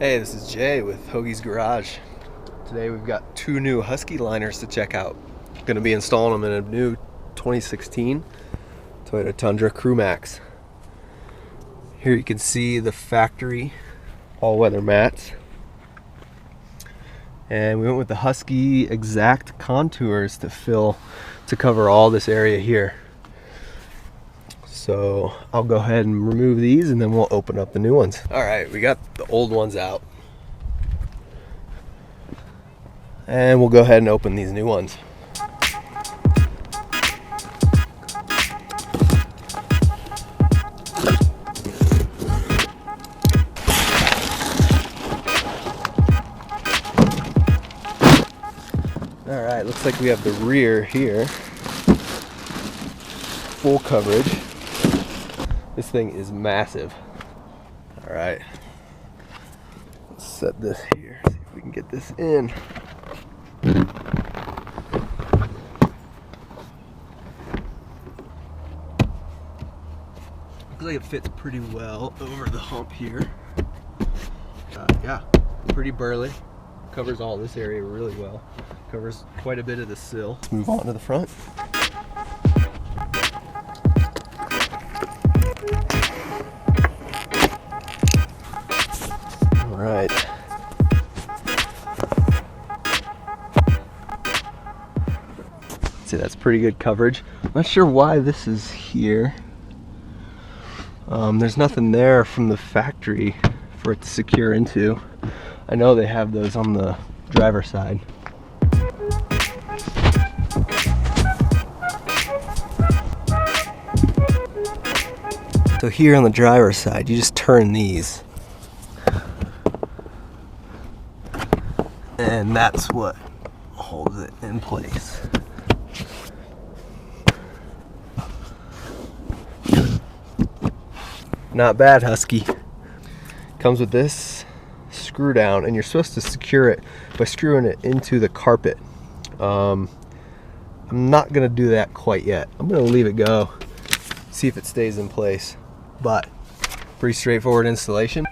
Hey, this is Jay with Hoagie's Garage. Today we've got two new Husky liners to check out. Going to be installing them in a new 2016 Toyota Tundra CrewMax. Here you can see the factory all-weather mats. And we went with the Husky exact contours to cover all this area here. So I'll go ahead and remove these and then we'll open up the new ones. All right, we got the old ones out. And we'll go ahead and open these new ones. All right, looks like we have the rear here. Full coverage. This thing is massive. All right, let's set this here, see if we can get this in. Looks like it fits pretty well over the hump here. Yeah, pretty burly. Covers all this area really well. Covers quite a bit of the sill. Let's move on to the front. All right. See, that's pretty good coverage. I'm not sure why this is here. There's nothing there from the factory for it to secure into. I know they have those on the driver's side. So here on the driver's side, you just turn these. And that's what holds it in place. Not bad, Husky. Comes with this screw down, and you're supposed to secure it by screwing it into the carpet. I'm not gonna do that quite yet. I'm gonna leave it go, see if it stays in place. But pretty straightforward installation.